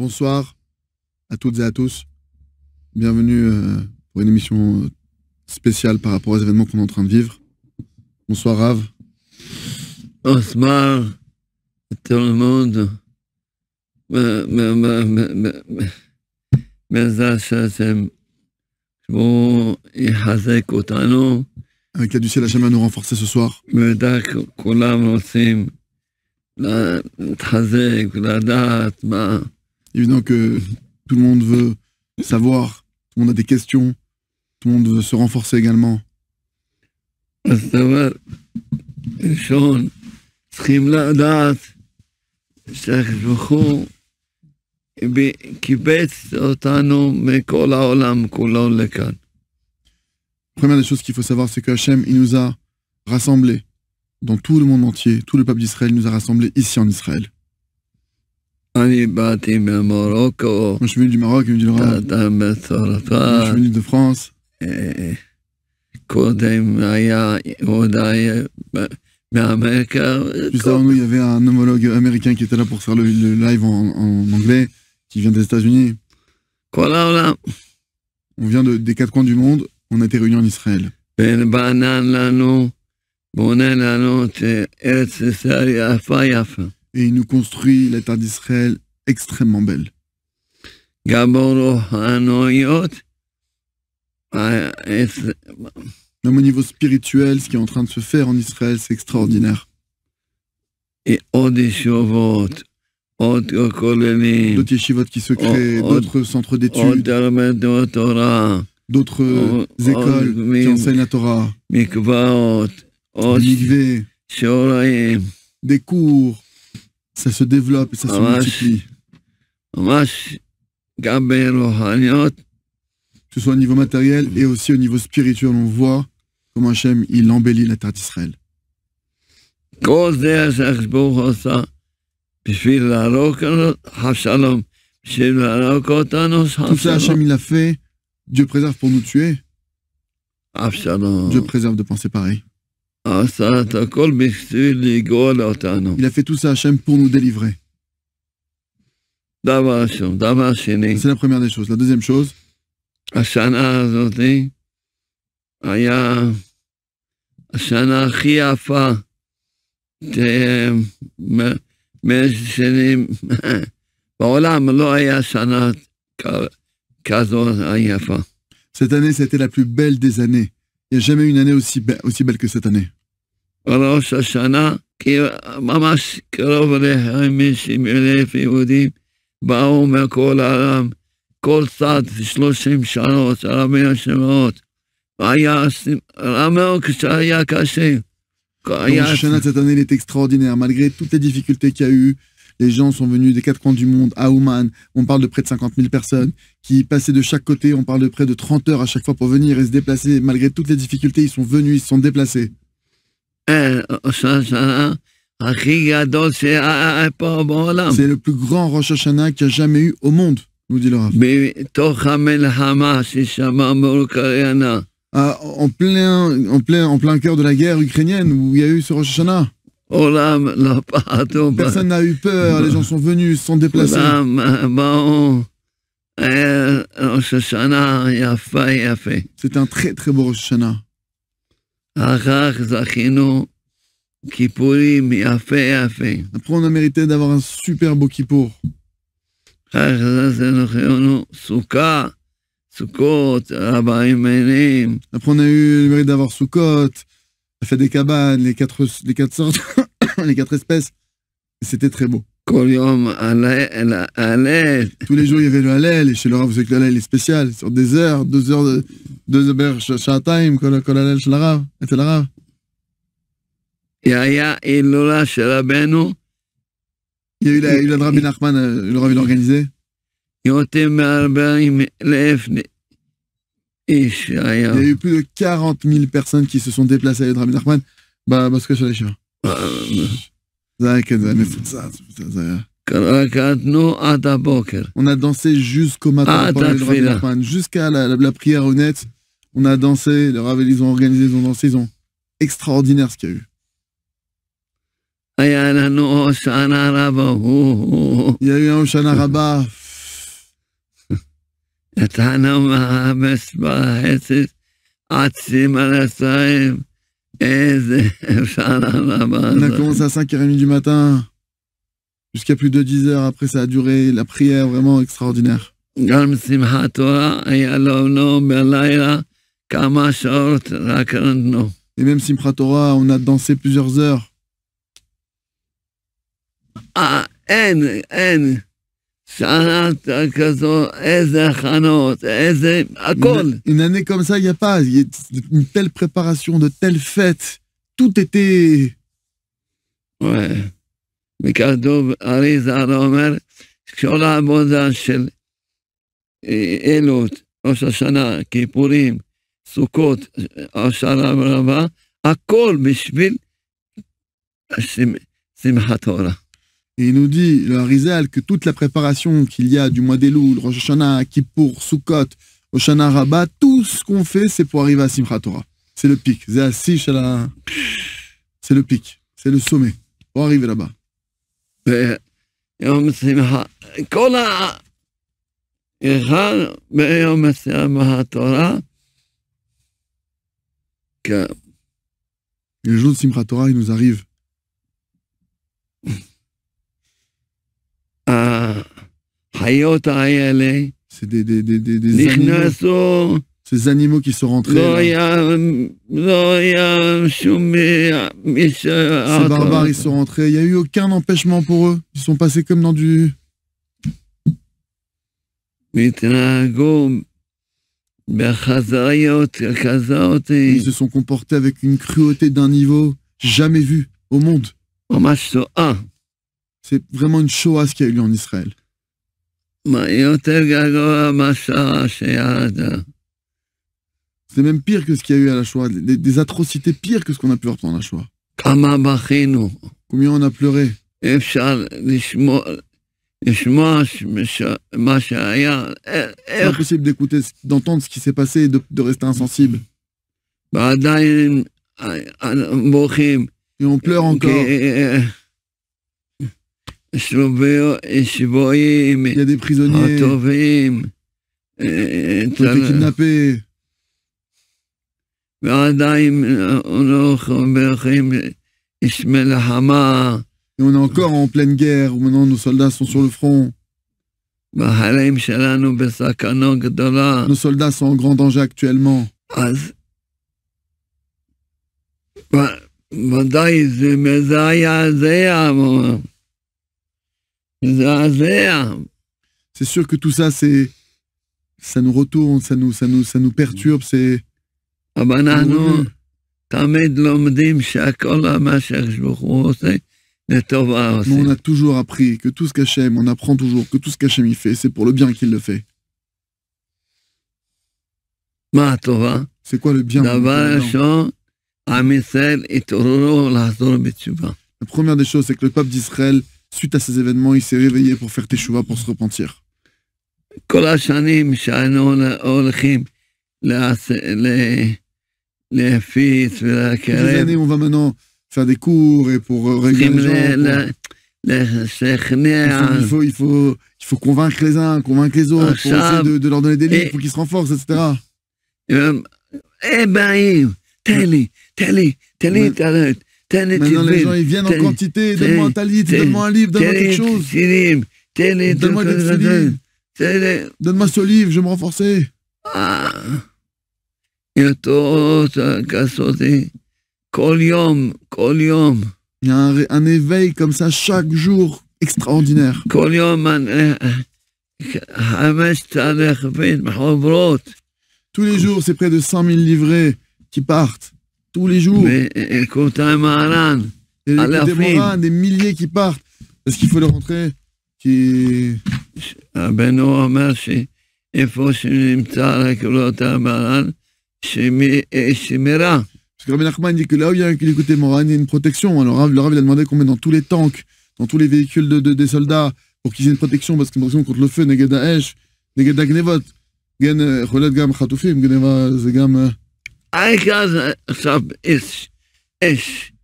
Bonsoir à toutes et à tous. Bienvenue pour une émission spéciale par rapport aux événements qu'on est en train de vivre. Bonsoir Rav. Bonsoir à tout le monde. Avec la du ciel, Hachem va nous renforcer ce soir. Évidemment que tout le monde veut savoir, tout le monde a des questions, tout le monde veut se renforcer également. Première des choses qu'il faut savoir, c'est que Hachem, il nous a rassemblés dans tout le monde entier, tout le peuple d'Israël nous a rassemblés ici en Israël. Moi, je suis venu du Maroc, il me dit le Rav. Moi, je suis venu de France. Juste avant nous, il y avait un homologue américain qui était là pour faire le live en anglais, qui vient des États-Unis. On vient des quatre coins du monde, on a été réunis en Israël. Et il nous construit la terre d'Israël extrêmement belle. Même au niveau spirituel, ce qui est en train de se faire en Israël, c'est extraordinaire. D'autres yeshivot qui se créent, d'autres centres d'études, d'autres écoles qui enseignent la Torah, des mikveh, des cours. Ça se développe et ça se multiplie. Que ce soit au niveau matériel et aussi au niveau spirituel, on voit comment Hachem, il embellit la terre d'Israël. Tout ça, Hachem, il l'a fait. Dieu préserve pour nous tuer. Dieu préserve de penser pareil. Il a fait tout ça, Hachem, pour nous délivrer. C'est la première des choses. La deuxième chose, cette année, c'était la plus belle des années. Il n'y a jamais eu une année aussi belle que cette année. Rosh Hashanah, cette année, il est extraordinaire. Malgré toutes les difficultés qu'il y a eu, les gens sont venus des quatre coins du monde, à Ouman. On parle de près de 50 000 personnes qui passaient de chaque côté. On parle de près de 30 heures à chaque fois pour venir et se déplacer. Malgré toutes les difficultés, ils sont venus, ils se sont déplacés. C'est le plus grand Rosh Hashanah qu'il y a jamais eu au monde, nous dit le Rav. En plein cœur de la guerre ukrainienne où il y a eu ce Rosh Hashanah. Personne n'a eu peur, les gens sont venus, se sont déplacés. C'est un très très beau Rosh Hashanah. Après, on a mérité d'avoir un super beau Kippour. Après, on a eu le mérite d'avoir Sukkot, on a fait des cabanes, les quatre sortes, les quatre espèces. C'était très beau. Tous les jours, il y avait le Hallel, et chez le Rav, vous savez que le Hallel est spécial, sur des heures, 2 heures, Sha'atayim, kol Hallel shel Rav, et le Rav. Il y a eu le Rabbi Nachman, le Rav, il a organisé. Il y a eu plus de 40 000 personnes qui se sont déplacées avec le Rabbi Nachman. Parce que je suis allé on a dansé jusqu'au matin, jusqu'à la prière honnête. On a dansé, les Rav, ils ont organisé, ils ont dansé, ils ont extraordinaire ce qu'il y a eu. Il y a eu un Hoshana Rabbah התחלנו מהמס בחצי, עצים על הסיים, איזה אפשר למה. On a commencé à 5h30 du matin, jusqu'à plus de 10 heures. Après, ça a duré la prière vraiment extraordinaire. גם שמחת תורה היה לנו בלילה כמה שעות רק רדנו. Et même Simchat Torah, on a dansé plusieurs heures. אין. שנת כזו, איזה הכנות, איזה, הכל. Une année comme ça, il n'y a pas. Il y a une telle préparation, de telles fêtes. Tout était... וכתוב, אריזה אומר, כל העבודה של אלות, ראש השנה, כיפורים, סוכות, השערה רבה, הכל בשביל שמחת תורה. Et il nous dit, le Harizal, que toute la préparation qu'il y a du mois d'Elul, Rosh Hashanah, Kippour, Sukkot, Hoshana Rabbah, tout ce qu'on fait, c'est pour arriver à Simchat Torah. C'est le pic. C'est le pic. C'est le sommet. Pour arriver là-bas. ביום שמחה, כל אחד ביום שמחת תורה, Le jour de Simchat Torah, il nous arrive. החיות האלה נכנסו, ces animaux qui sont rentrés. Ces barbares, ils sont rentrés. Il n'y a eu aucun empêchement pour eux. Ils sont passés comme dans du... Ils se sont comportés avec une cruauté d'un niveau jamais vu au monde. C'est vraiment une Shoah ce qui a eu lieu en Israël. C'est même pire que ce qu'il y a eu à la Shoah. Des atrocités pires que ce qu'on a pu voir pendant la Shoah. Combien on a pleuré. C'est impossible d'écouter, d'entendre ce qui s'est passé et de rester insensible. Et on pleure encore. Il y a des prisonniers qui ont été kidnappés. Et on est encore en pleine guerre, où maintenant nos soldats sont sur le front. Nos soldats sont en grand danger actuellement. C'est sûr que tout ça, ça nous retourne, ça nous perturbe, c'est... Mais on a toujours appris que tout ce qu'Hachem, on apprend toujours que tout ce qu'Hachem il fait, c'est pour le bien qu'il le fait. C'est quoi le bien? La première des choses, c'est que le peuple d'Israël, suite à ces événements, il s'est réveillé pour faire teshuva, pour se repentir. Des années, on va maintenant faire des cours et pour régler les gens. Il faut convaincre les uns, convaincre les autres, pour essayer de leur donner des livres pour qu'ils se renforcent, etc. Maintenant, les gens, ils viennent en quantité. Donne-moi un talit, donne-moi un livre, donne-moi quelque chose. Donne-moi des tefilines. Donne-moi ce livre, je vais me renforcer. Il y a un éveil comme ça chaque jour extraordinaire. Tous les jours, c'est près de 100 000 livrets qui partent. Tous les jours. Et les Moran, des milliers qui partent. Parce qu'il faut les rentrer. Parce que Rabbi Nachman dit que là où il y a l'écouté Moran, il y a une protection. Alors le Rav il a demandé qu'on mette dans tous les tanks, dans tous les véhicules des soldats, pour qu'ils aient une protection, parce qu'une protection contre le feu, Neged Ha'esh, Neged Ha'gnevot, Gen Cholet Gam Chatoufim, Gneva Zegam.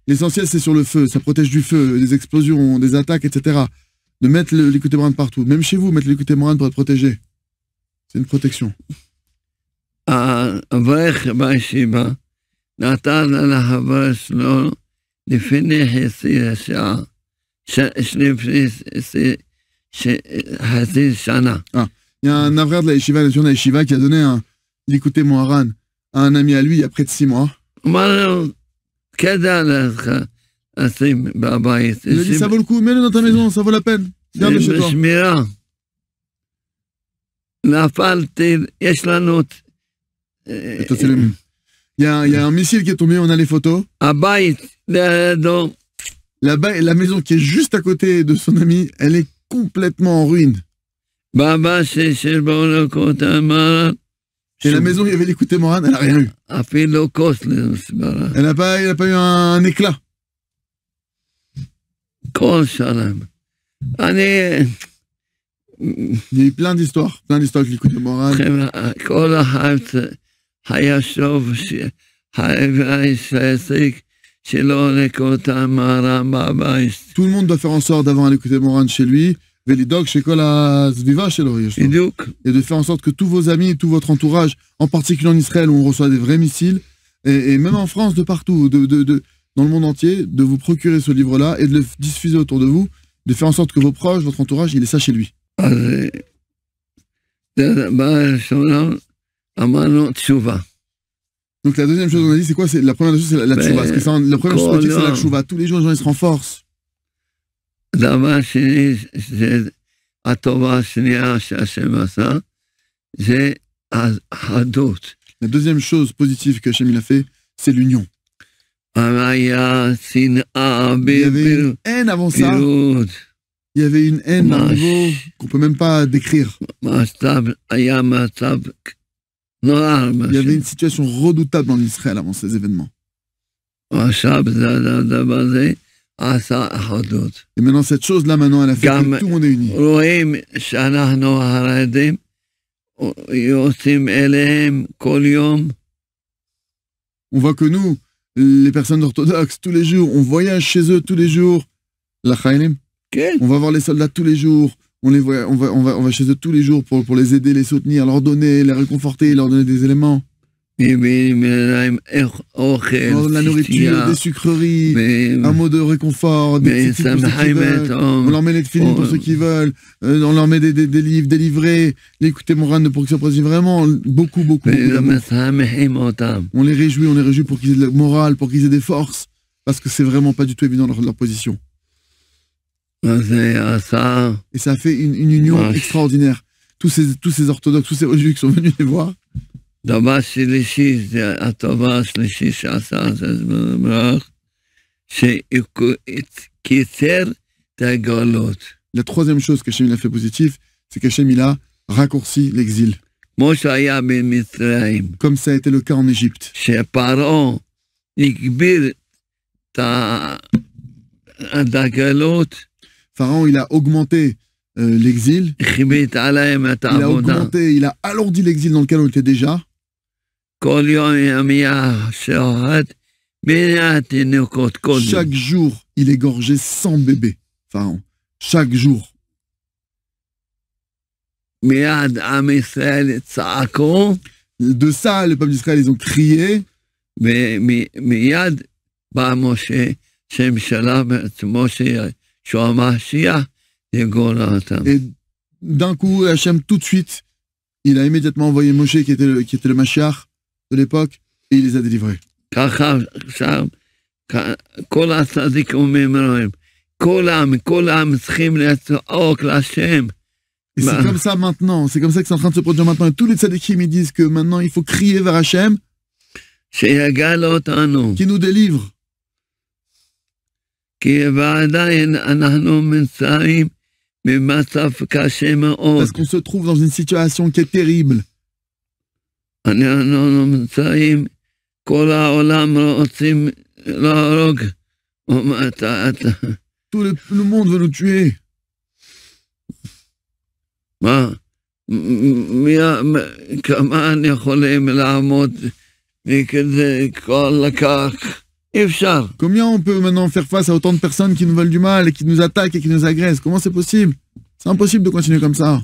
L'essentiel c'est sur le feu, ça protège du feu, des explosions, des attaques, etc. De mettre l'écouté Moran partout. Même chez vous, mettre l'écouté Moran pour être protégé. C'est une protection. האברך בישיבה נתן לחבר שלו לפני חצי שנה. Il y a un avraire de la yeshiva, de la yeshiva, qui a donné un l'écouter Moharan à un ami à lui il y a près de 6 mois. Il a dit, ça vaut le coup, mets-le dans ta maison, ça vaut la peine. Garde-le chez toi. Il y a un missile qui est tombé, on a les photos. La maison qui est juste à côté de son ami, elle est complètement en ruine. Et la maison où il y avait l'écouté Moran, elle n'a rien eu. Elle n'a pas eu un éclat. Il y a eu plein d'histoires avec l'écouté Moran. Tout le monde doit faire en sorte d'avoir un écouté Moran chez lui. Et de faire en sorte que tous vos amis, tout votre entourage, en particulier en Israël où on reçoit des vrais missiles, et même en France, de partout, dans le monde entier, de vous procurer ce livre-là et de le diffuser autour de vous, de faire en sorte que vos proches, votre entourage, il ait ça chez lui. Donc la deuxième chose qu'on a dit, c'est quoi? La première chose, c'est la tchouva. Parce que la première chose, c'est la tchouva. Tous les jours, les gens, ils se renforcent. La deuxième chose positive que Hachem il a fait, c'est l'union. Il y avait une haine avant ça. Il y avait une haine à un niveau qu'on ne peut même pas décrire. Il y avait une situation redoutable en Israël avant ces événements. Et maintenant, cette chose-là, elle a fait que tout le monde est uni. On voit que nous, les personnes orthodoxes, tous les jours, on voyage chez eux tous les jours. La Chaylim. On va voir les soldats tous les jours. On va chez eux tous les jours pour les aider, les soutenir, leur donner, les réconforter, leur donner des éléments. On leur donne la nourriture, des sucreries, un mot de réconfort, des petits pour ceux qui veulent. On leur met les tefilines pour ceux qui veulent. On leur met des livres, des livrets. L'écouter Moran pour qu'ils soient vraiment beaucoup d'amour. On les réjouit pour qu'ils aient de la morale, pour qu'ils aient des forces. Parce que c'est vraiment pas du tout évident leur position. Et ça a fait une union extraordinaire. Tous ces orthodoxes, tous ces juifs qui sont venus les voir. La troisième chose qu'Hachem a fait positif, c'est qu'Hachem il a raccourci l'exil. Comme ça a été le cas en Égypte. Pharaon, il a augmenté l'exil. Il a alourdi l'exil dans lequel on était déjà. Chaque jour, il égorgeait 100 bébés, Pharaon. Chaque jour. De ça, le peuple d'Israël, ils ont crié. Et d'un coup, Hachem, tout de suite, il a immédiatement envoyé Moshe, qui était le Mashiach de l'époque, et il les a délivrés. Et c'est comme ça maintenant, c'est comme ça que c'est en train de se produire maintenant. Et tous les tzadikim, ils disent que maintenant, il faut crier vers Hachem, qui nous délivre. Parce qu'on se trouve dans une situation qui est terrible. Tout le monde veut nous tuer. Combien on peut maintenant faire face à autant de personnes qui nous veulent du mal et qui nous attaquent et qui nous agressent? Comment c'est possible? C'est impossible de continuer comme ça.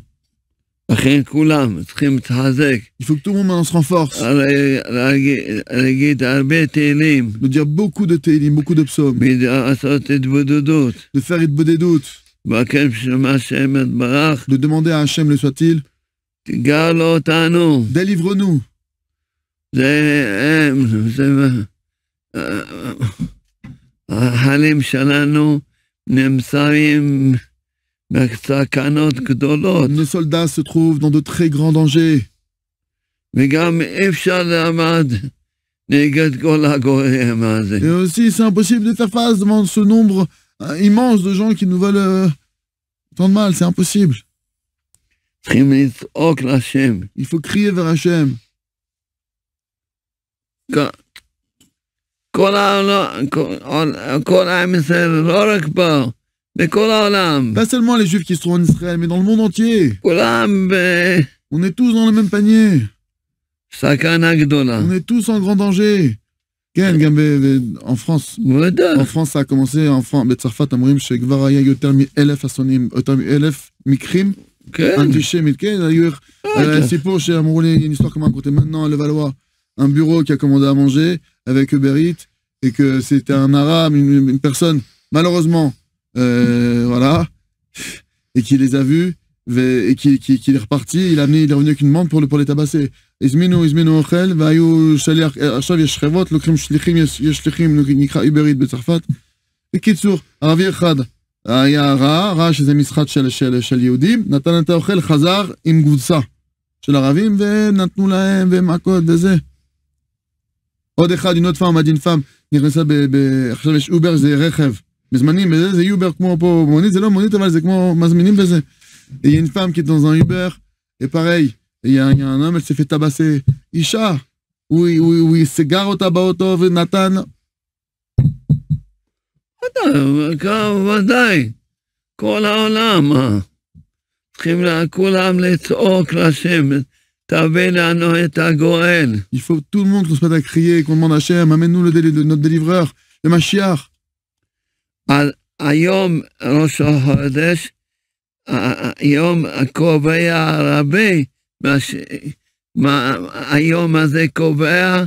לכן כולם צריכים להתחזק, Il faut que tout le monde maintenant se renforce, להגיד הרבה תהילים, de dire beaucoup de télim, beaucoup de psaumes, לעשות התבודדות, de faire התבודדות, לבקש בשם השם יתברך, de demander à Hachem le soit-il, תגאל אותנו. délivre-nous. זה החיילים שלנו נמצאים בסכנות גדולות, Nos soldats se trouvent dans de très grands dangers. וגם אי אפשר לעמוד נגד כל הגויים הזה. Et aussi, c'est impossible de faire face devant ce nombre immense de gens qui nous veulent tant de mal, c'est impossible. צריכים לצעוק להשם. Il faut crier vers Hachem. כל העולם, כל עם ישראל, לא רק פה, בכל העולם. Pas seulement les Juifs qui se trouvent en Israël, mais dans le monde entier. כולם On est tous dans le même panier. בסכנה גדולה. On est tous en grand danger. כן, גם en France. בוודאי. En France, ça a commencé, בצרפת אומרים שכבר היה יותר מ-1,000 אסונים, יותר מ-1,000 מקרים כן. אנטישמית. כן, היה סיפור שאמרו לי, une histoire qu'on m'a racontée maintenant à Levallois, un bureau qui a commandé à manger avec Uber Eats, et que c'était un arabe, une personne, malheureusement, voilà, et qui les a vus, et qui est reparti, il est revenu avec une bande pour les tabasser. הזמינו אוכל, והיו שליח, עכשיו יש חברות, לוקחים שליחים, יש שליחים, נקרא Uber Eats בצרפת. בקיצור, ערבי אחד היה רע שזה משחק של יהודים, נתן את האוכל, חזר עם קבוצה של ערבים, ונתנו להם, ומכות וזה. עוד אחד, une autre femme, une femme, נכנסה עכשיו יש אובר, זה רכב, מזמנים בזה, זה אובר כמו פה מונית, זה לא מונית, אבל זה כמו מזמינים בזה. Et il y a une femme qui est dans un Uber, et pareil, il y a un homme, elle s'est fait tabasser. Isha, oui, c'est gare au tabaoto, Nathan. ודאי, כל העולם, צריכים כולם לצעוק להשם, תביא לנו את הגואל. Il faut tout le monde qu'on se mette à crier, qu'on demande à Hachem, amène-nous notre délivreur, le Mashiach. היום ראש החודש, היום קובע הרבה, היום הזה קובע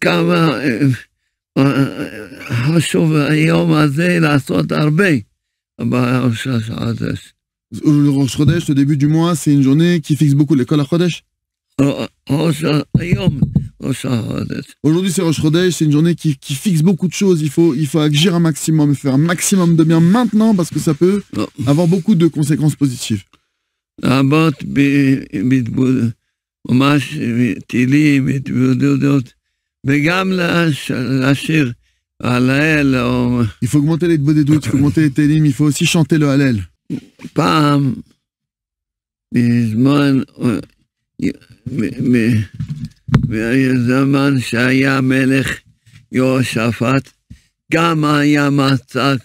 כמה חשוב היום הזה לעשות הרבה בראש החודש. Le Rosh Chodesh, le début du mois, c'est une journée qui fixe beaucoup l'école à Chodesh. Aujourd'hui, c'est Rosh Chodesh, c'est une journée qui fixe beaucoup de choses. Il faut agir un maximum, faire un maximum de bien maintenant parce que ça peut avoir beaucoup de conséquences positives. לעבוד ממש טילים, התבודדות, וגם לשיר הלל. Il faut augmenter les bodédoutes, il faut augmenter les télim, il faut aussi chanter le Hallel. פעם, בזמן, בזמן שהיה מלך יהושפט, גם היה מצב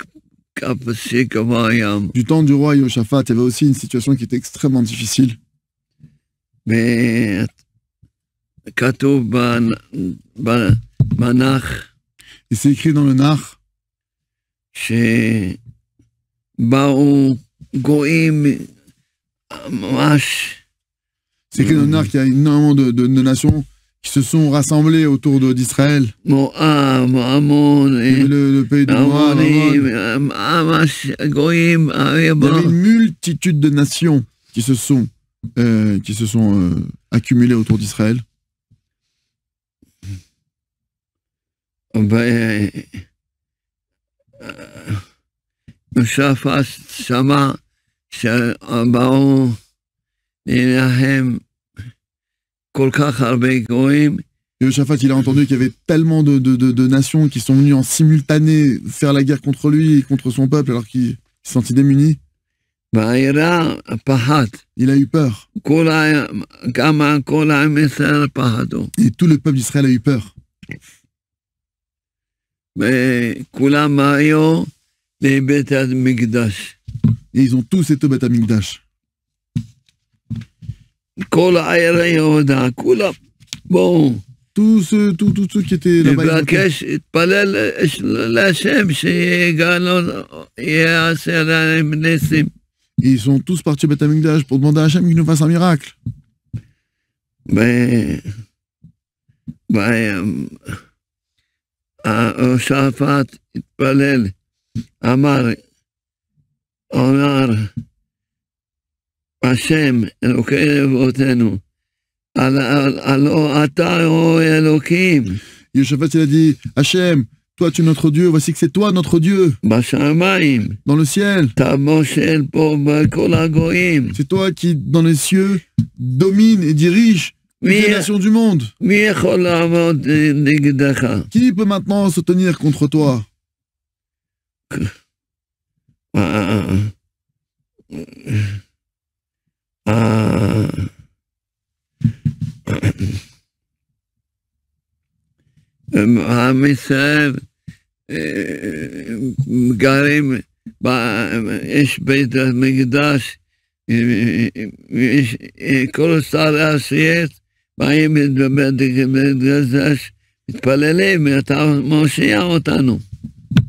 Du temps du roi Yehoshaphat, il y avait aussi une situation qui était extrêmement difficile. Et c'est écrit dans le Nach c'est écrit dans le Nach qu'il y a énormément de nations qui se sont rassemblés autour d'Israël. Le pays de Moab. Il y avait une multitude de nations qui se sont accumulées autour d'Israël. Yehoshaphat, il a entendu qu'il y avait tellement de nations qui sont venues en simultané faire la guerre contre lui et contre son peuple alors qu'il se sentit démuni. Il a eu peur. Et tout le peuple d'Israël a eu peur. Et ils ont tous été au Beth Amikdash. Tous ceux qui étaient là-bas. Et ils sont tous partis au Beth Amikdash pour demander à Hachem qu'il nous fasse un miracle. יהושפט התפלל, אמר השם אלוקי אבותינו, הלא אתה הוא אלוקים. Yehoshaphat, il a dit, Hachem, toi tu es notre Dieu, voici que c'est toi notre Dieu. בשמיים, Dans le ciel, אתה מושל פה בכל הגויים. c'est toi qui, dans les cieux, domine et dirige toutes les nations du monde. מי יכול לעמוד נגדך? Qui peut maintenant se tenir contre toi? עם ישראל גרים, יש בית המקדש, כל שרי השיח באים בבית המקדש, מתפללים, אתה מושיע אותנו.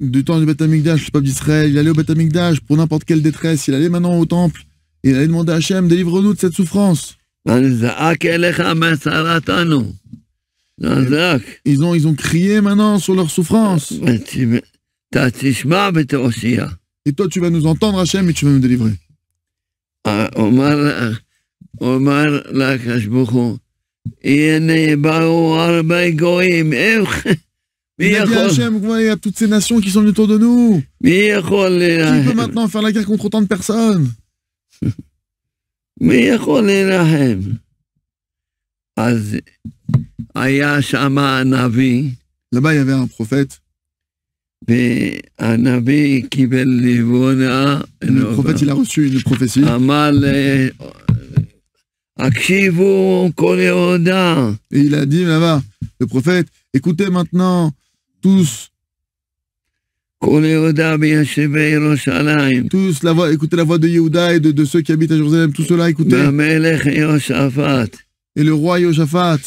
Du temps du Beth Amikdash, le peuple d'Israël, il allait au Beth Amikdash pour n'importe quelle détresse, il allait maintenant au temple, et il allait demander à Hachem, délivre-nous de cette souffrance. ונזעק אליך מצרתנו. נזעק. Ils ont crié maintenant sur leur souffrance. תשמע ותושיע. Et toi, tu vas nous entendre, Hachem, et tu vas nous délivrer. אומר לקדוש ברוך הוא, הנה באו הרבה גויים, Il a dit à Hachem, il y a toutes ces nations qui sont venues autour de nous. Qui peut maintenant faire la guerre contre autant de personnes? מי יכול להילחם? אז היה שם הנביא, Là-bas, il y avait un prophète. והנביא קיבל נבואה, Le prophète, il a reçu une prophétie. אמר הקשיבו כל יהודה. Et il a dit là-bas, le prophète, écoutez maintenant, tous, כל יהודה ביושבי ירושלים. tous, écoutez la voix de Yehuda et de ceux qui habitent à Jérusalem, tout cela, écoutez. והמלך יהושפט. Et le roi Yehoshaphat,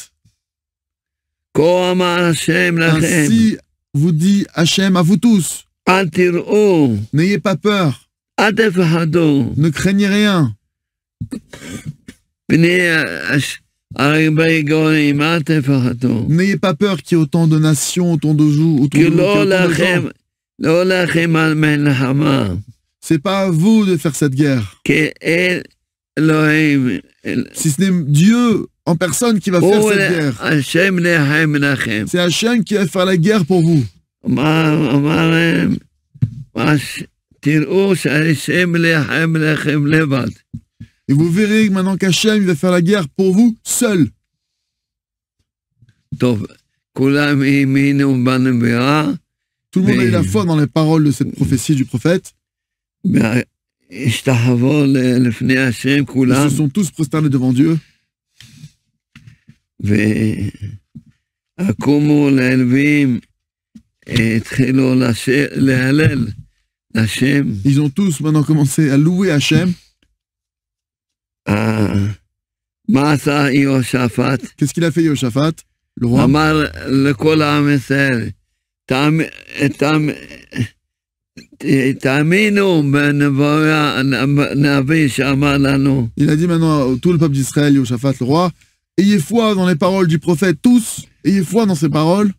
כה אמר השם לכם. ainsi vous dit Hachem à vous tous, אל תראו. n'ayez pas peur, אל תפחדו. ne craignez rien. פני הרבה גויים, אל תפחדו. N'ayez pas peur qu'il y ait autant de nations autour de vous. כי לא לכם על מלחמה. C'est pas à vous de faire cette guerre. כי אלוהים. Si ce n'est Dieu en personne qui va faire cette guerre. השם להילחם לכם. C'est Hachem qui va faire la guerre pour vous. אמר להם, תראו שהשם להילחם לכם לבד. Et vous verrez maintenant qu'Hachem va faire la guerre pour vous seul. טוב, כולם האמינו בנבואה. Tout le monde a eu la foi dans les paroles de cette prophétie du prophète. השתחוו לפני השם Ils כולם. se sont tous prosternés devant Dieu. והקומו ללווים, התחילו להלל לשם. Ils ont tous maintenant commencé à louer Hachem. מה עשה יהושפט? Qu'est-ce qu'il a fait Yehoshaphat, le roi? אמר לכל עם ישראל, תאמינו בנביא שאמר לנו. Il a dit maintenant à tout le peuple d'Israël, Yehoshaphat, le roi, ayez foi dans les paroles du prophète, tous, ayez foi dans ces paroles.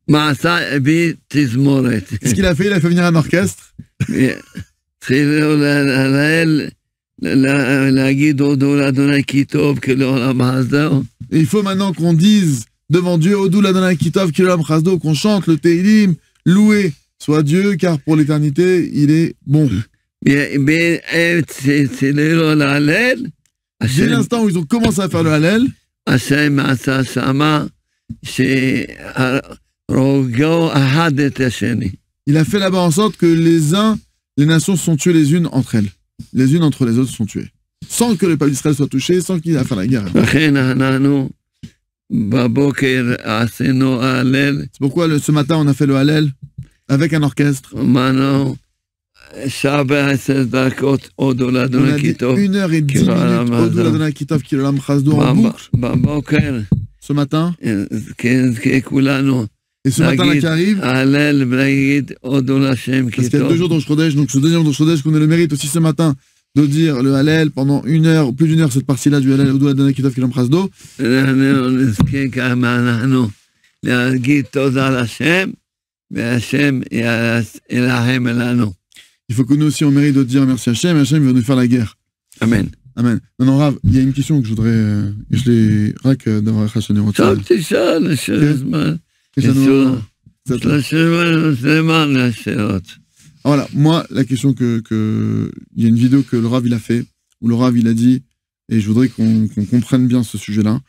מה עשה? הביא תזמורת. Qu'est-ce qu'il a fait? Il a fait venir un orchestre. התחילו להלל, להגיד הודו לאדוני כי טוב כי לעולם חסדו. Et il faut maintenant qu'on dise devant Dieu, Odou l'Adonai Kitov Kilolam Chasdo, qu'on chante le Teilim, loué soit Dieu, car pour l'éternité, il est bon. Dès l'instant où ils ont commencé à faire le Hallel, השם עשה שמה שהרגו אחד את השני. il a fait là-bas en sorte que les nations se sont tuées les unes entre elles. Les unes entre les autres se sont tuées. Sans que le peuple d'Israël soit touché, sans qu'il ait à faire la guerre. לכן אנחנו בבוקר עשינו הלל. C'est pourquoi ce matin on a fait le Hallel avec un orchestre. אמרנו שעה ב10 דקות הודו לאדוני כי טוב. 1h10 הודו לאדוני כי טוב כי לעולם חסדו en boucle. בבוקר. Ce matin. כולנו. Et ce matin là qui arrive, parce qu'il y a 2 jours dans Shchodesh, donc ce deuxième jour de Shchodesh qu'on ait le mérite aussi ce matin de dire le Hallel pendant 1 heure, plus d'1 heure, cette partie-là du Hallel, Odou Adonai Kitov Kilam Prasdo. אנחנו נזכה כמה אנחנו להגיד תודה לשם, והשם ילחם לנו. Il faut que nous aussi on mérite de dire merci à Hachem, et Hachem va nous faire la guerre. Amen. Amen. Maintenant, Rav, il y a une question que je voudrais, je l'ai, רק דבר אחד שאני רוצה. טוב, תשאל, יש זמן. יש לנו... זמן לשאלות. Voilà, moi, la question il y a une vidéo que le Rav il a fait, où le Rav il a dit, et je voudrais qu'on comprenne bien ce sujet-là,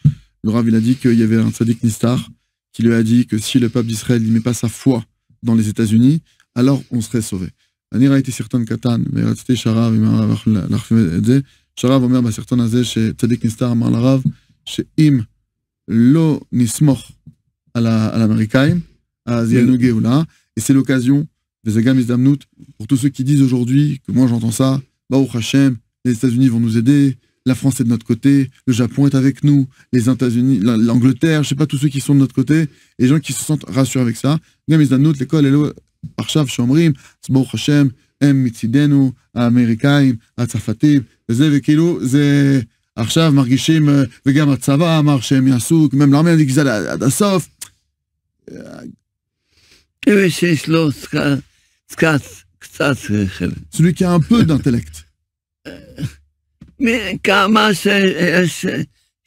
le Rav il a dit qu'il y avait un tzaddik Nistar qui lui a dit que si le peuple d'Israël n'y met pas sa foi dans les États-Unis, alors on serait sauvé. אני ראיתי סרטון קטן, ורציתי שהרב, אם הרב להחפיב את זה, שהרב אומר בסרטון הזה שצדיק נסתר אמר לרב, שאם לא נסמוך על האמריקאים, אז יהיה לנו גאולה, et c'est l'occasion, וזה גם הזדמנות, pour tous ceux qui disent aujourd'hui, que moi j'entends ça, Baruch Hashem, les États-Unis vont nous aider, la France est de notre côté, le Japon est avec nous, les États-Unis, l'Angleterre, je sais pas, tous ceux qui sont de notre côté, et les gens qui se sentent rassurés avec ça, גם הזדמנות, l'école, עכשיו שאומרים, אז ברוך השם, הם מצידנו, האמריקאים, הצרפתים, וזה, וכאילו, זה עכשיו מרגישים, וגם הצבא אמר שהם יעשו, même l'armée a dit qu'ils allaient עד הסוף. שיש לו קצת שכל. Celui qui a un peu d'intellect. כמה שיש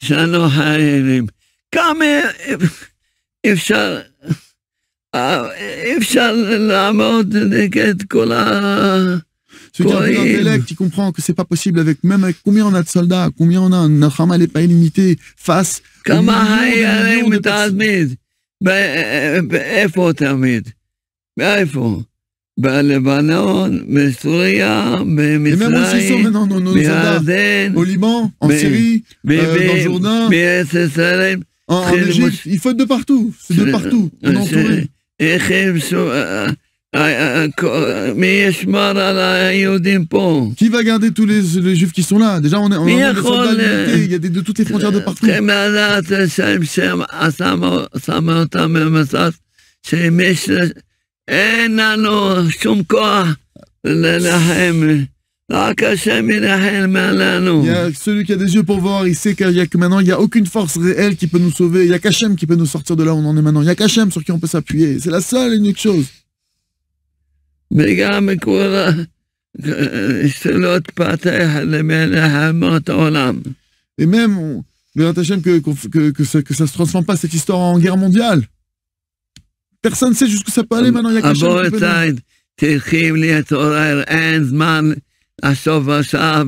שאנו חיילים, כמה אפשר לעמוד נגד כל Celui qui a un peu d'intellect, qui comprend que c'est pas possible même avec combien on a de soldats, combien on a, notre armée n'est pas illimitée, face כמה חיילים תמיד, איפה תמיד? באיפה? בלבנון, בסוריה, במצרים, בירדן, au Liban, en Syrie, dans le Jourdain, en Égypte, il faut être de partout, c'est de partout, on est entouré. Qui va garder tous les juifs qui sont là? Déjà, on a des soldats limités, il y a de toutes les frontières de partout. אין לנו שום כוח להילחם, רק השם ילחם עלינו. Il y a celui qui a des yeux pour voir, il sait qu'il y a que maintenant, il n'y a aucune force réelle qui peut nous sauver, il n'y a qu'Hachem qui peut nous sortir de là où on en est maintenant, il n'y a qu'Hachem sur qui on peut s'appuyer, c'est la seule et unique chose. וגם כל שלא תפתח למלחמות העולם. Et même, Hachem, que ça se transforme pas cette histoire en guerre mondiale. Personne ne sait jusqu'où ça peut aller maintenant, il y a qu'Hachem qui peut. תלכים להתעורר, אין זמן לחשוב עכשיו,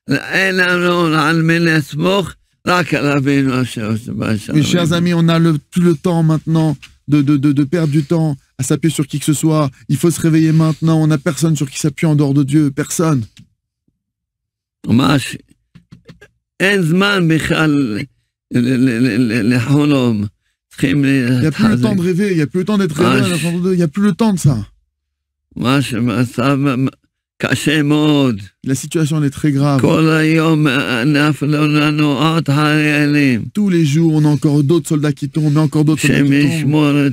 אין לנו על מי לסמוך, רק על אבינו אשר שבשמיים. Mes chers amis, on a plus le temps maintenant de perdre du temps à s'appuyer sur qui que ce soit. Il faut se réveiller maintenant, on n'a personne sur qui s'appuyer en dehors de Dieu, personne. ממש, אין זמן בכלל לחלום. Il n'y a plus le temps de rêver, il n'y a plus le temps d'être rêvé, il n'y a plus le temps de ça. La situation elle est très grave. Tous les jours, on a encore d'autres soldats qui tombent, et encore d'autres soldats qui tombent.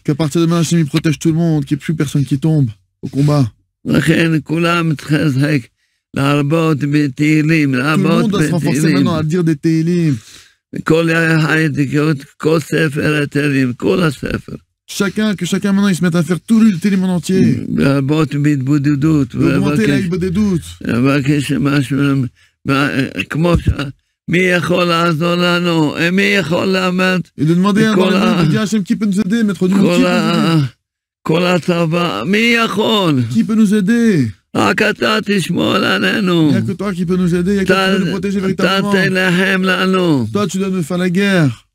Qu'à partir de maintenant, Hachem protège tout le monde, qu'il n'y ait plus personne qui tombe au combat. Tout le monde doit se renforcer maintenant à dire des Tehillim. Que chacun maintenant il se mette à faire tout le Tehillim en entier. Augmenter la Hibodedut. Et de demander à de dire Hachem qui peut nous aider, maître du monde, qui peut nous aider. Il n'y a que toi qui peux nous aider, il n'y a que toi qui peux nous protéger véritablement. Toi, tu dois nous faire la guerre.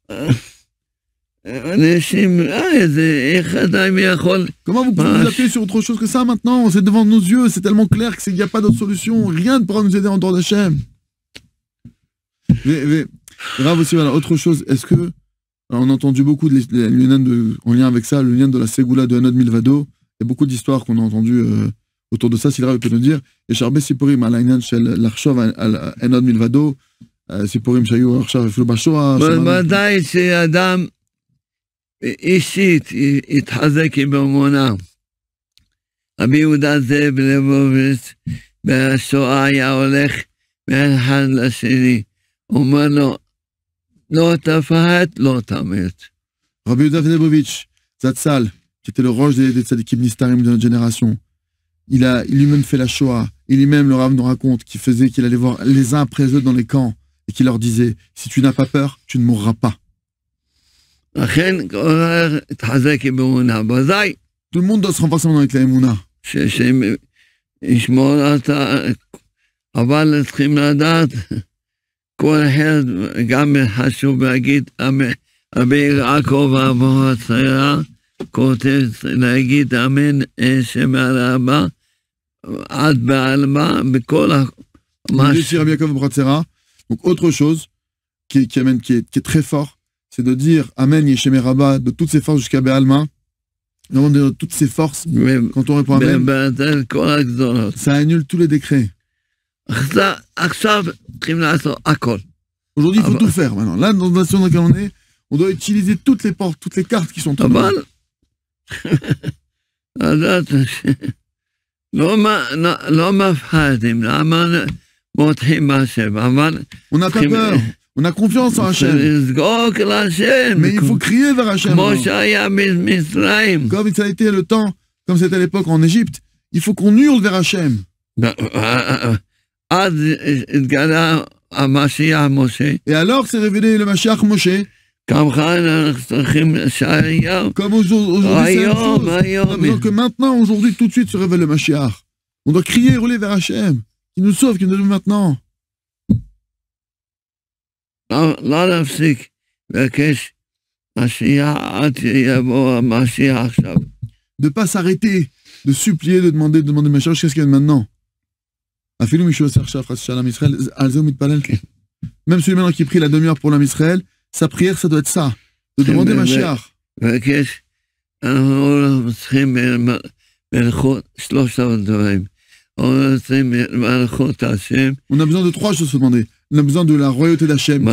Comment vous pouvez vous appuyer sur autre chose que ça maintenant? C'est devant nos yeux, c'est tellement clair qu'il n'y a pas d'autre solution. Rien ne pourra nous aider en dehors d'Hachem. Grave aussi, voilà, autre chose. Est-ce que, alors on a entendu beaucoup en lien avec ça, le lien de la Ségoula de Enod Milvado. Il y a beaucoup d'histoires qu'on a entendues autour de ça, si le Rav peut nous dire, et Charbe Sipurim על העניין של לחשוב אין עוד מלבדו, סיפורים שהיו עכשיו אפילו בשואה. ודאי שאדם אישית יתחזק באמונה. רבי יהודה זאב ליבוביץ בשואה היה הולך מאחד לשני, אומר לו, לא תפחד, לא תמות. Rabbi Yehuda Lebovitch, Zatzal, qui était le roche des tzadikim nistarim de notre génération, il lui-même fait la Shoah. Et lui-même, le Rav nous raconte qu'il allait voir les uns après les autres dans les camps et qu'il leur disait, si tu n'as pas peur, tu ne mourras pas. Tout le monde doit se renforcer avec la Emouna. אבל צריכים לדעת, כל אחד גם חשוב להגיד, רבי יעקב אבו הצעירה, כותב להגיד אמן שם הרבה, עד בעלמה, בכל Donc autre chose qui est très fort, c'est de dire Amen Yeshem Rabba de toutes ses forces jusqu'à Be'alma. Vraiment de toutes ses forces, quand on répond Amen, ça annule tous les décrets. Aujourd'hui, il faut tout faire maintenant. Là, dans la situation dans laquelle on est, on doit utiliser toutes les portes, toutes les cartes qui sont en main. On n'a pas peur. On a confiance en Hachem. Mais il faut crier vers Hachem. Comme ça a été le temps, comme c'était à l'époque en Égypte, il faut qu'on hurle vers Hachem. Et alors s'est révélé le Mashiach Moshe. Comme aujourd'hui, c'est la chose. On a besoin que maintenant, aujourd'hui, tout de suite se révèle le Mashiach. On doit crier et rouler vers Hachem, qui nous sauve, qui nous sauve maintenant. De ne pas s'arrêter, de supplier, de demander Mashiach jusqu'à ce qu'il vienne maintenant. Même celui maintenant qui prie la demi-heure pour l'âme Israël, sa prière, ça doit être ça, de demander Mashiach. On a besoin de trois choses à se demander. On a besoin de la royauté d'Hachem, qui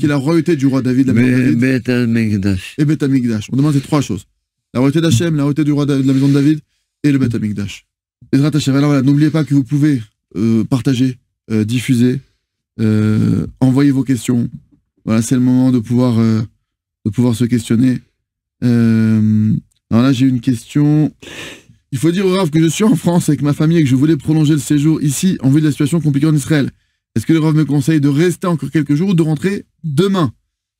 est la royauté du roi David, la maison de David, et Beth Amikdash. On demande ces trois choses. La royauté d'Hachem, la royauté du roi de la maison de David, et le Beth Amikdash. Alors voilà, n'oubliez pas que vous pouvez partager, diffuser, envoyer vos questions. Voilà, c'est le moment de pouvoir se questionner. Alors là, j'ai une question. Il faut dire au Rav que je suis en France avec ma famille et que je voulais prolonger le séjour ici en vue de la situation compliquée en Israël. Est-ce que le Rav me conseille de rester encore quelques jours ou de rentrer demain?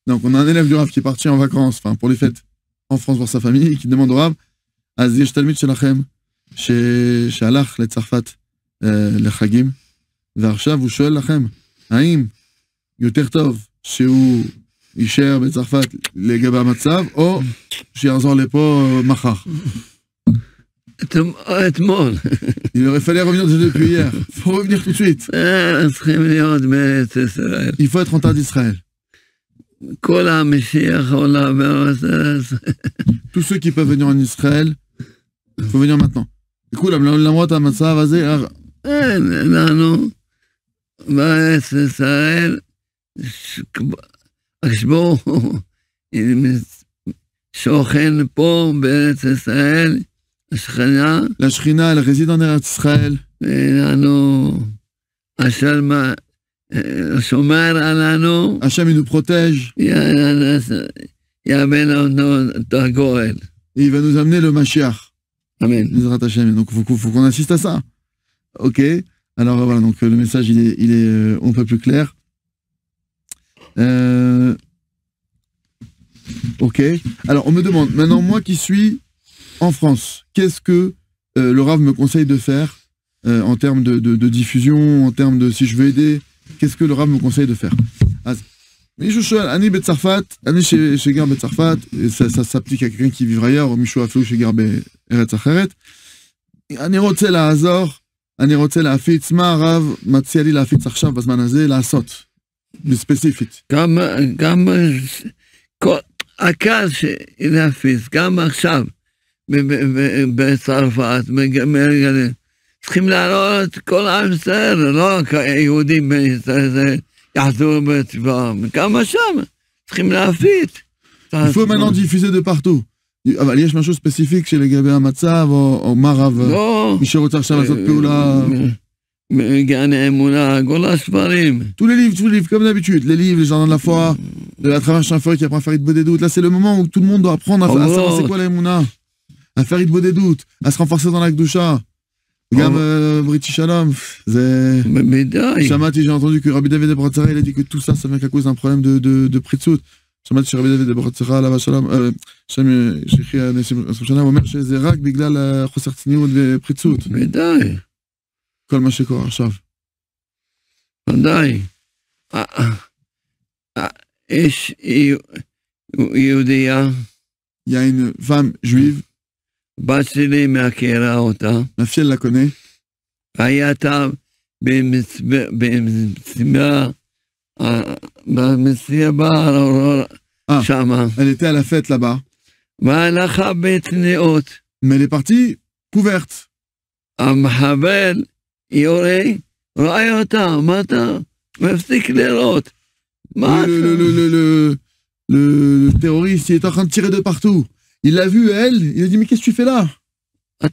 Donc, on a un élève du Rav qui est parti en vacances, enfin pour les fêtes, en France voir sa famille, qui demande au Rav, Azish Talmid Shelachem, שהלך לצרפת לחגים, ועכשיו הוא שואל לכם, האם יותר טוב שהוא יישאר בצרפת לגבי המצב, או שיחזור לפה מחר? אתמול. Il aurait fallu revenir depuis hier. Il faut revenir tout de suite. צריכים להיות בארץ ישראל. Il faut être en terre d'Israël. כל המשיח עולה בארץ. Tous ceux qui peuvent venir en Israël, il faut venir maintenant. כולם, למרות המצב הזה, אין לנו בארץ ישראל, הקדוש שוכן פה בארץ ישראל, השכינה. La Shekhinah, elle réside en Eretz Israël. לנו, השם שומר עלינו. Hachem, il nous protège. יאמן לנו את הגואל. Et il va nous amener le Mashiach. Amen. Donc faut qu'on assiste à ça. Ok. Alors voilà, donc le message il est un peu plus clair. Ok. Alors on me demande maintenant, moi qui suis en France, qu'est-ce que le Rav me conseille de faire en termes de diffusion, en termes de si je veux aider, qu'est-ce que le Rav me conseille de faire? מישהו שואל, אני בצרפת, אני שגר בצרפת, ça s'applique à quelqu'un qui vivra ailleurs, או מישהו אפילו שגר בארץ אחרת, אני רוצה לעזור, אני רוצה להפיץ, מה הרב מציע לי להפיץ עכשיו בזמן הזה, לעשות, בספציפית. גם הקל להפיץ, גם עכשיו, בצרפת, צריכים להראות כל עם ישראל, לא כיהודים בישראל, יחזרו בטבעם, כמה שם, צריכים להפיץ. Il faut maintenant diffuser de partout. אבל יש משהו ספציפיק שלגבי המצב, או מה רב, לא. מי שרוצה עכשיו לעשות פעולה... גן האמונה, כל הספרים. Tous les livres, comme d'habitude. Les livres, les jardins de la foi, à travers Chafer qui apprend à faire Idbodedut. Là, c'est le moment où tout le monde doit apprendre à savoir c'est quoi la Emouna. À faire Idbodedut, à se renforcer dans la Gdusha. Regarde, British Shalom. Shamati, j'ai entendu que Rabbi David de Bratzera, il a dit que tout ça, ça vient qu'à cause d'un problème de Pritzut. שמעתי שרבי דוד de Bratzera, עליו השלום, שם שיחי הנסים שנה, הוא אומר שזה רק בגלל חוסר צניעות ופריצות. ודאי. כל מה שקורה עכשיו. ודאי. יש יהודייה. Il y a une femme juive. בת שלי מכירה אותה. Ma fille la connaît. הייתה במסיבה שמה. Elle était à la fête là-bas. והלכה בתנאות. Mais elle est partie couverte. המחבל יורה, ראה אותה, מה אתה מפסיק לראות? Le terroriste, il est en train de tirer de partout. Il l'a vu, elle, il a dit, mais qu'est-ce que tu fais là? Il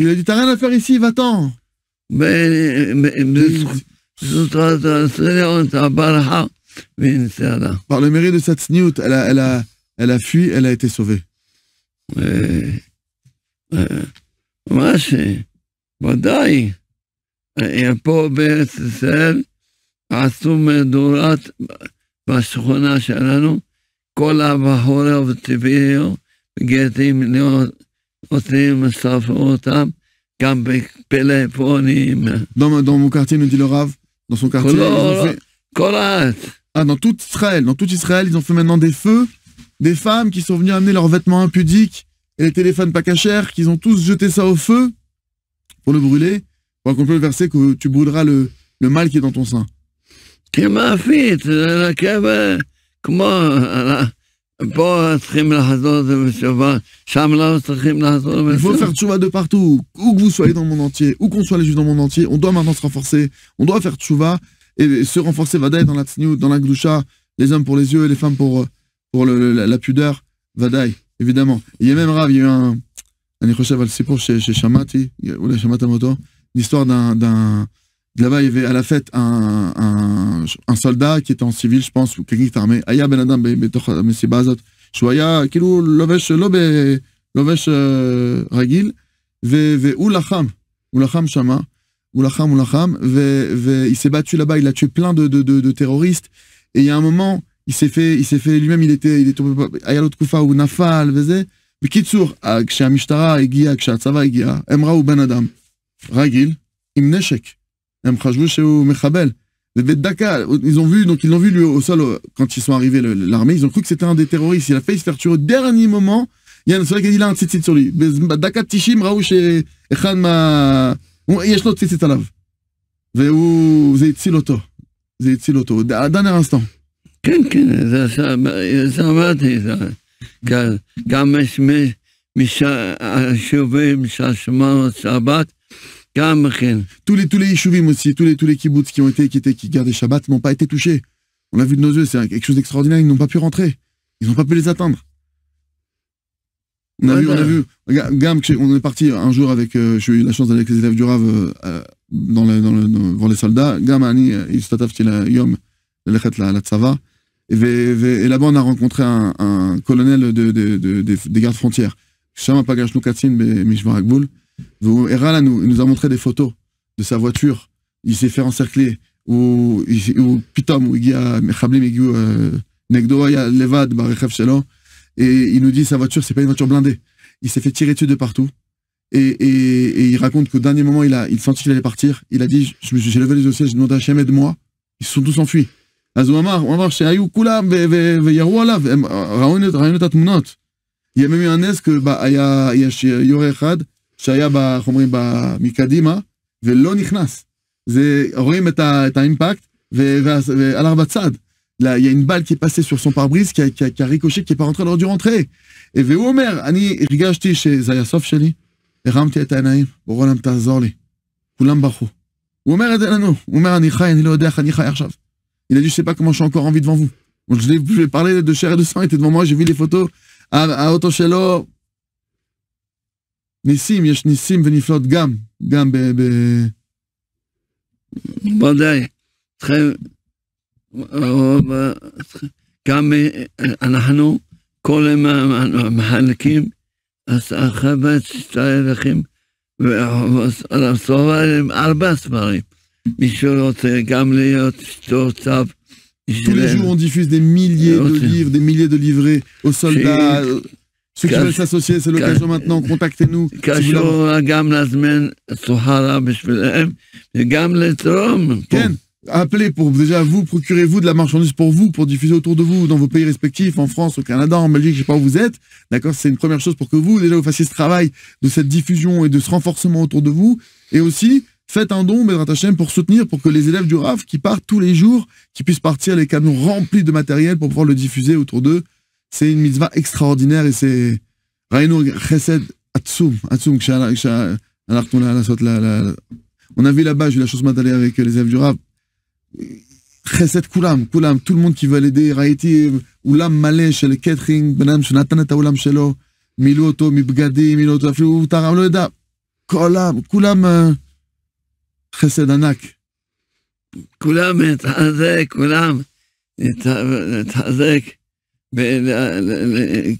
a dit, t'as rien à faire ici, va-t'en. Par le mérite de cette sniout, elle a fui, elle a été sauvée. ודאי, פה בארץ ישראל עשו מדורת בשכונה שלנו, כל הבחורים וטבעיות גטים עושים לספר אותם, גם בפלאפונים. Dans mon quartier, nous dit le Rav, dans son quartier, dans tout Israël, ils ont fait maintenant des feux, des femmes qui sont venues amener leurs vêtements impudiques et les téléphones pas cachers, qu'ils ont tous jeté ça au feu pour le brûler, pour accomplir le verset que tu brûleras le mal qui est dans ton sein. Il faut faire tchouva de partout, où que vous soyez dans le monde entier, où qu'on soit les juifs dans le monde entier, on doit maintenant se renforcer, on doit faire tchouva et se renforcer vadaï dans la tsniout, dans la gdusha, les hommes pour les yeux et les femmes pour la pudeur, vadaï, évidemment. Il y a même Rav, il y a eu un Nichoshev al-Sipur chez Shamati, ou la Shamata Moto, l'histoire d'un là-bas, il y avait à la fête un soldat qui était en civil, je pense, ou quelqu'un qui était armé. Aya ben Adam betokh mesiba azot, shouaya כאילו לובש לא לובש רגיל, והוא לחם שמה, הוא לחם, והil s'est battu là-bas, il a tué plein de terroristes, et il y a un moment, il s'est fait lui-même, il était tombé, היה לו תקופה, הוא נפל וזה, בקיצור, כשהמשטרה הגיעה, כשהצבא הגיע, הם ראו בן אדם רגיל, עם נשק. הם חשבו שהוא מחבל. ובדקה, ils l'ont vu lui au sol, quand ils sont arrivés, l'armée, ils ont cru que c'était un des terroristes. Il a failli se faire tuer au dernier moment. Il y a un soldat qui a dit là un tzitzit sur lui. בדקה 90 ראו שאחד יש לו tzitzit עליו. זה הציל אותו. dernier instant. כן, זה שמעתי. גם מהיישובים שהשמענו שבת, tous les yeshuvim aussi, tous les kibbutz qui gardaient Shabbat n'ont pas été touchés. On l'a vu de nos yeux, c'est quelque chose d'extraordinaire, ils n'ont pas pu rentrer. Ils n'ont pas pu les atteindre. On a vu, Gam, on est parti un jour avec, j'ai eu la chance d'aller avec les élèves du Rav devant les soldats. Gam, il s'attafti la Yom, la Tzava. Et là-bas, on a rencontré un colonel des gardes frontières. Shama Pagashnu Katsin, Mishmar Agboul. Il nous a montré des photos de sa voiture. Il s'est fait encercler. Ou Pitom, où il y a Mechablim, il y a Negdo, il y a Levad, Barechev Shelo. Et il nous dit sa voiture, c'est pas une voiture blindée. Il s'est fait tirer dessus de partout. Et il raconte qu'au dernier moment, il sentit qu'il allait partir. Il a dit, j'ai levé les yeux au ciel, j'ai demandé à Hachem, aide-moi. Ils se sont tous enfuis. Il y a même eu un nez que, il y a Yoreh Echad, שהיה איך אומרים, מקדימה, ולא נכנס. רואים את האימפקט, והלך בצד. Il y a une balle qui est passée sur son pare-brise, qui a ricoché, qui n'est pas rentrée, elle aurait dû rentrer. והוא אומר, אני הרגשתי שזה היה הסוף שלי, הרמתי את העיניים, בורא עולם תעזור לי. כולם ברחו. הוא אומר את זה לנו, הוא אומר, אני חי, אני לא יודע איך אני חי עכשיו. Il a dit, je sais pas comment je suis encore en vie devant vous. Donc, je vais parler de chair et de sang, il était devant moi, j'ai vu les photos. האוטו שלו, ניסים, יש ניסים ונפלאות גם ודאי. גם אנחנו כל המחלקים, אז החפץ לכם, ועשו הרבה ספרים. מישהו רוצה גם להיות צו. Tous les jours, on diffuse des milliers de livres, des milliers de livrets aux soldats. Ceux qui veulent s'associer, c'est l'occasion maintenant, contactez-nous. קשור גם להזמין סוחרה בשבילם, וגם לתרום. כן, appelez pour déjà vous, procurez-vous de la marchandise pour vous, pour diffuser autour de vous, dans vos pays respectifs, en France, au Canada, en Belgique, je sais pas où vous êtes. D'accord, c'est une première chose pour que vous, déjà, vous fassiez ce travail de cette diffusion et de ce renforcement autour de vous. Et aussi, faites un don, Bezrat Hashem, pour soutenir, pour que les élèves du RAF qui partent tous les jours, qui puissent partir les camions remplis de matériel pour pouvoir le diffuser autour d'eux. C'est une mitzvah extraordinaire et c'est... Raïnou Chesed Atsum, on a vu là-bas, j'ai eu la chance d'aller avec les élèves du RAF. Chesed Kulam, tout le monde qui veut l'aider. Raïti, Oulam Malé, chez le catering, Benam, Shonatan et Oulam Shelo, Miloto, Mibgadi, Miloto, Aflou, Taram Loeda, Kulam, חסד ענק. כולם מתחזק, כולם מתחזק,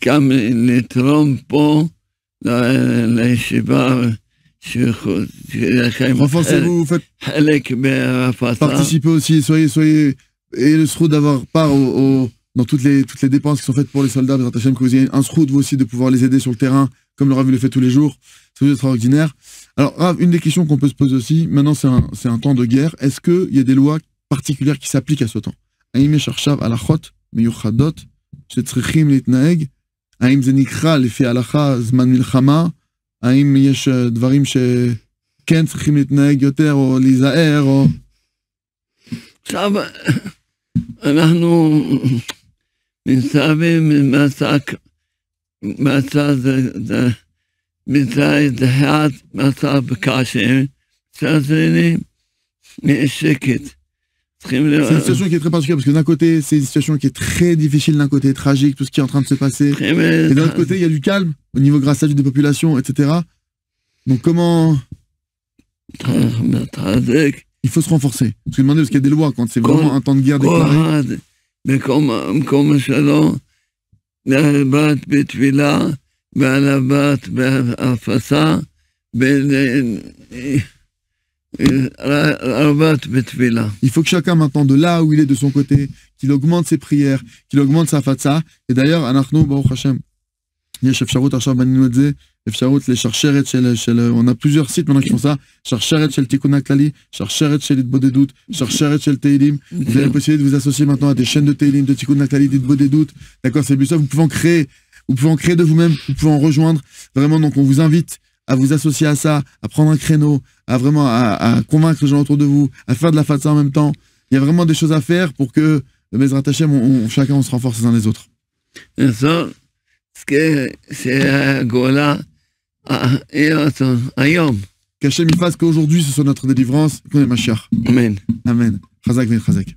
גם לתרום פה לישיבה, renforcez-vous, faites חלק בהפצה. Participez aussi, soyez, et le sroud d'avoir part dans toutes les dépenses qui sont faites pour les soldats, que vous ayez un sroud vous aussi de pouvoir les aider sur le terrain, comme le Rav le fait tous les jours. C'est extraordinaire. Alors, Rav, une des questions qu'on peut se poser aussi, maintenant c'est un temps de guerre, est-ce qu'il y a des lois particulières qui s'appliquent à ce temps? האם יש עכשיו הלכות מיוחדות שצריכים להתנהג? האם זה נקרא לפי ההלכה זמן מלחמה? האם יש דברים שכן צריכים להתנהג יותר או להיזהר או... עכשיו, אנחנו נמצאים מצד אחד מצב קשה, מצד שני שקט. C'est une situation qui est très particulière parce que d'un côté, c'est une situation qui est très difficile, d'un côté tragique, tout ce qui est en train de se passer. Et d'un autre côté, il y a du calme au niveau grâce à Dieu des populations, etc. Donc comment... Il faut se renforcer. Parce que demander, parce qu'il y a des lois quand c'est vraiment un temps de guerre déclaré. Il faut que chacun maintenant, de là où il est de son côté, qu'il augmente ses prières, qu'il augmente sa fatsa. Et d'ailleurs, אנחנו, ברוך השם, יש אפשרות עכשיו, בנינו את זה, אפשרות לשרשרת של, on a plusieurs sites maintenant qui font ça, שרשרת של תיקון הכללי, שרשרת של התבודדות, שרשרת של תהילים. Vous avez la possibilité de vous associer maintenant à des chaînes de teilim, de תיקון הכללי, d'itbodedut. D'accord, c'est plus ça, vous pouvez en créer de vous-même, vous pouvez en rejoindre. Vraiment, donc on vous invite à vous associer à ça, à prendre un créneau, à vraiment à convaincre les gens autour de vous, à faire de la fatsa en même temps. Il y a vraiment des choses à faire pour que, Bezrat Hashem, chacun on se renforce les uns les autres. Qu'Hachem il fasse qu'aujourd'hui ce soit notre délivrance, qu'on est Mashiach. Amen. Amen. Chazak v'chazak.